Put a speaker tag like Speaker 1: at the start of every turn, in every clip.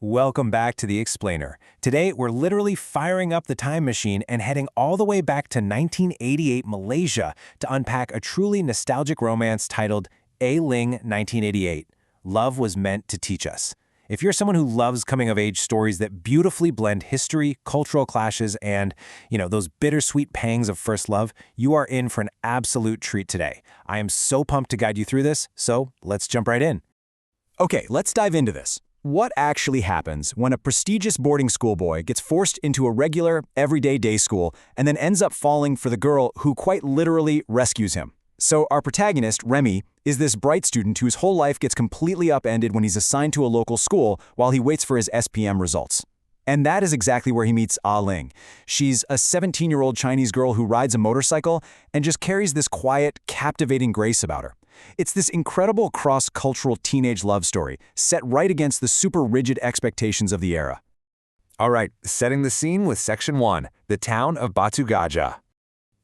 Speaker 1: Welcome back to The Explainer. Today, we're literally firing up the time machine and heading all the way back to 1988 Malaysia to unpack a truly nostalgic romance titled Ling 1988. Love Was Meant to Teach Us. If you're someone who loves coming-of-age stories that beautifully blend history, cultural clashes, and, those bittersweet pangs of first love, you are in for an absolute treat today. I am so pumped to guide you through this, so let's jump right in.
Speaker 2: Okay, let's dive into this. What actually happens when a prestigious boarding school boy gets forced into a regular, everyday day school and then ends up falling for the girl who quite literally rescues him? So our protagonist, Remy, is this bright student whose whole life gets completely upended when he's assigned to a local school while he waits for his SPM results. And that is exactly where he meets Ling. She's a 17-year-old Chinese girl who rides a motorcycle and just carries this quiet, captivating grace about her. It's this incredible cross-cultural teenage love story, set right against the super rigid expectations of the era.
Speaker 1: All right, setting the scene with Section 1, the town of Batu Gajah.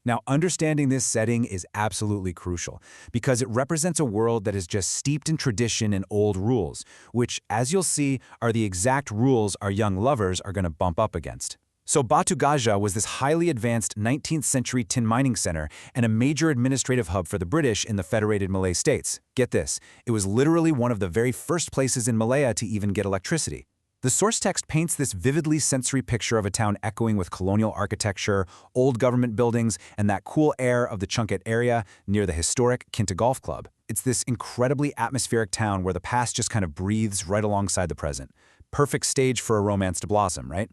Speaker 3: Now, understanding this setting is absolutely crucial because it represents a world that is just steeped in tradition and old rules, which, as you'll see, are the exact rules our young lovers are going to bump up against. So Batu Gajah was this highly advanced 19th century tin mining center and a major administrative hub for the British in the Federated Malay States. Get this, it was literally one of the very first places in Malaya to even get electricity. The source text paints this vividly sensory picture of a town echoing with colonial architecture, old government buildings, and that cool air of the Chungkit area near the historic Kinta Golf Club. It's this incredibly atmospheric town where the past just kind of breathes right alongside the present. Perfect stage for a romance to blossom, right?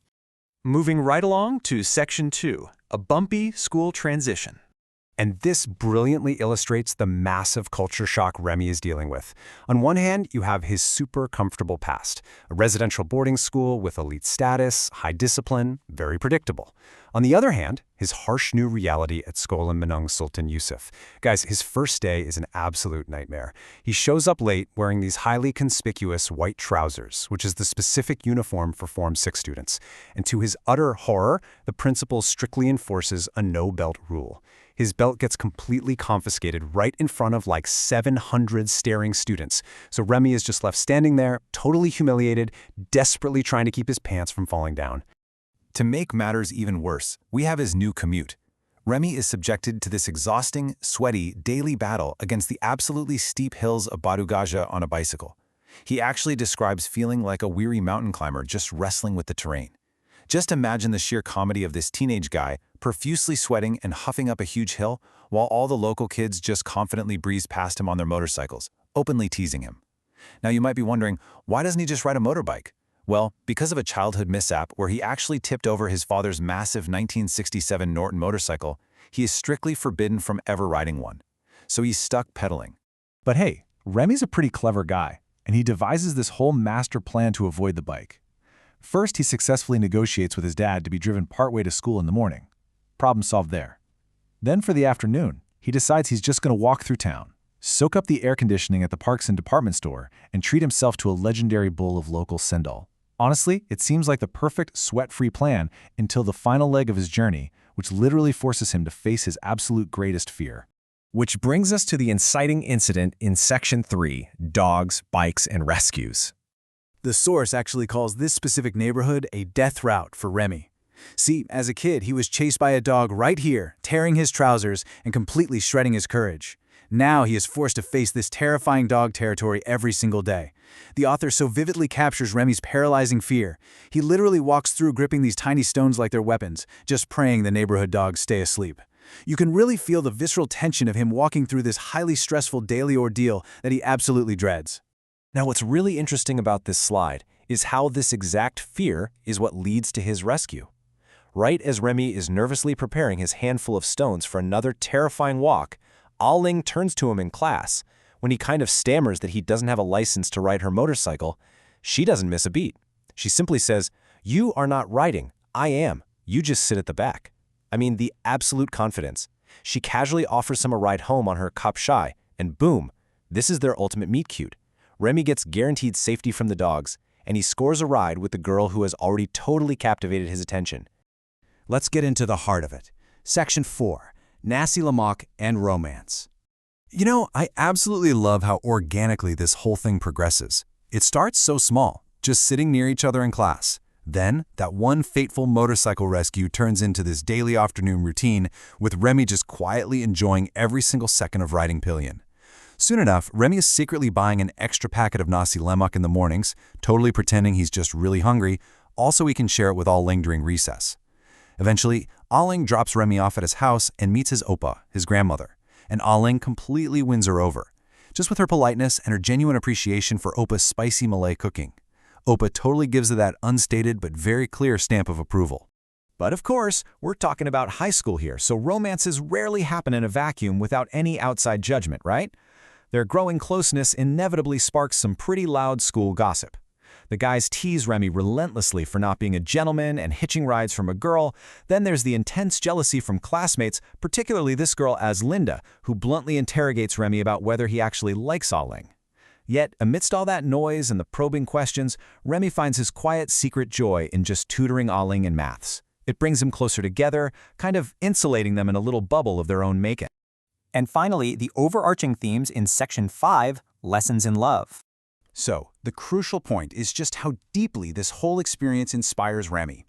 Speaker 1: Moving right along to Section 2, a bumpy school transition. And this brilliantly illustrates the massive culture shock Remy is dealing with. On one hand, you have his super comfortable past, a residential boarding school with elite status, high discipline, very predictable. On the other hand, his harsh new reality at Sekolah Menengah Sultan Yusuf. Guys, his first day is an absolute nightmare. He shows up late wearing these highly conspicuous white trousers, which is the specific uniform for Form 6 students. And to his utter horror, the principal strictly enforces a no-belt rule. His belt gets completely confiscated right in front of like 700 staring students. So Remy is just left standing there, totally humiliated, desperately trying to keep his pants from falling down.
Speaker 3: To make matters even worse, we have his new commute. Remy is subjected to this exhausting, sweaty, daily battle against the absolutely steep hills of Batu Gajah on a bicycle. He actually describes feeling like a weary mountain climber just wrestling with the terrain. Just imagine the sheer comedy of this teenage guy profusely sweating and huffing up a huge hill while all the local kids just confidently breeze past him on their motorcycles, openly teasing him. Now you might be wondering, why doesn't he just ride a motorbike? Well, because of a childhood mishap where he actually tipped over his father's massive 1967 Norton motorcycle, he is strictly forbidden from ever riding one. So he's stuck pedaling.
Speaker 4: But hey, Remy's a pretty clever guy, and he devises this whole master plan to avoid the bike. First, he successfully negotiates with his dad to be driven partway to school in the morning. Problem solved there. Then for the afternoon, he decides he's just going to walk through town, soak up the air conditioning at the Parks and Department store, and treat himself to a legendary bowl of local sendal. Honestly, it seems like the perfect sweat-free plan until the final leg of his journey, which literally forces him to face his absolute greatest fear.
Speaker 1: Which brings us to the inciting incident in Section 3, Dogs, Bikes, and Rescues.
Speaker 3: The source actually calls this specific neighborhood a death route for Remy. See, as a kid, he was chased by a dog right here, tearing his trousers and completely shredding his courage. Now he is forced to face this terrifying dog territory every single day. The author so vividly captures Remy's paralyzing fear. He literally walks through gripping these tiny stones like they're weapons, just praying the neighborhood dogs stay asleep. You can really feel the visceral tension of him walking through this highly stressful daily ordeal that he absolutely dreads.
Speaker 1: Now, what's really interesting about this slide is how this exact fear is what leads to his rescue. Right as Remy is nervously preparing his handful of stones for another terrifying walk, Ling turns to him in class. When he kind of stammers that he doesn't have a license to ride her motorcycle, she doesn't miss a beat. She simply says, "You are not riding. I am. You just sit at the back." I mean, the absolute confidence. She casually offers him a ride home on her Cup Shy, and boom, this is their ultimate meet cute. Remy gets guaranteed safety from the dogs, and he scores a ride with the girl who has already totally captivated his attention.
Speaker 3: Let's get into the heart of it. Section 4, Nasi Lemak and Romance.
Speaker 5: I absolutely love how organically this whole thing progresses. It starts so small,
Speaker 3: just sitting near each other in class. Then, that one fateful motorcycle rescue turns into this daily afternoon routine, with Remy just quietly enjoying every single second of riding pillion. Soon enough, Remy is secretly buying an extra packet of nasi lemak in the mornings, totally pretending he's just really hungry, also he can share it with Ling during recess. Eventually, Ling drops Remy off at his house and meets his oppa, his grandmother, and Ling completely wins her over, just with her politeness and her genuine appreciation for oppa's spicy Malay cooking. Oppa totally gives her that unstated but very clear stamp of approval.
Speaker 2: But of course, we're talking about high school here, so romances rarely happen in a vacuum without any outside judgment, right? Their growing closeness inevitably sparks some pretty loud school gossip. The guys tease Remy relentlessly for not being a gentleman and hitching rides from a girl. Then there's the intense jealousy from classmates, particularly this girl as Linda, who bluntly interrogates Remy about whether he actually likes Ling. Yet, amidst all that noise and the probing questions, Remy finds his quiet secret joy in just tutoring Ling in maths. It brings them closer together, kind of insulating them in a little bubble of their own making.
Speaker 5: And finally, the overarching themes in Section 5, Lessons in Love.
Speaker 3: So, the crucial point is just how deeply this whole experience inspires Remy.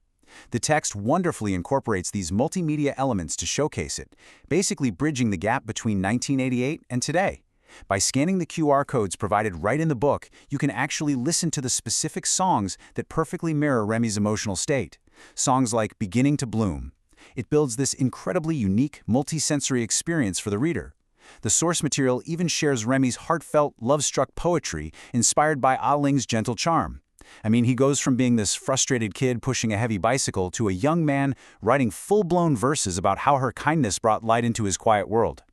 Speaker 3: The text wonderfully incorporates these multimedia elements to showcase it, basically bridging the gap between 1988 and today. By scanning the QR codes provided right in the book, you can actually listen to the specific songs that perfectly mirror Remy's emotional state. Songs like Beginning to Bloom. It builds this incredibly unique, multi-sensory experience for the reader. The source material even shares Remy's heartfelt, love-struck poetry inspired by Ling's gentle charm. I mean, he goes from being this frustrated kid pushing a heavy bicycle to a young man writing full-blown verses about how her kindness brought light into his quiet world.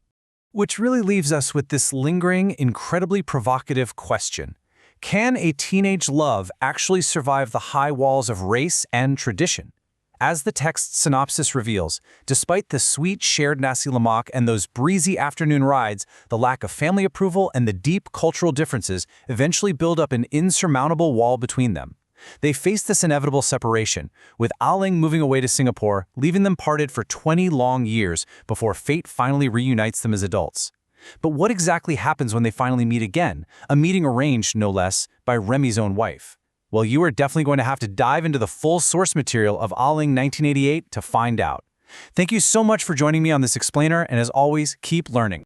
Speaker 1: Which really leaves us with this lingering, incredibly provocative question. Can a teenage love actually survive the high walls of race and tradition? As the text's synopsis reveals, despite the sweet shared nasi lemak and those breezy afternoon rides, the lack of family approval and the deep cultural differences eventually build up an insurmountable wall between them. They face this inevitable separation, with Ling moving away to Singapore, leaving them parted for 20 long years before fate finally reunites them as adults. But what exactly happens when they finally meet again, a meeting arranged, no less, by Remy's own wife? Well, you are definitely going to have to dive into the full source material of Ling 1988 to find out. Thank you so much for joining me on this explainer, and as always, keep learning.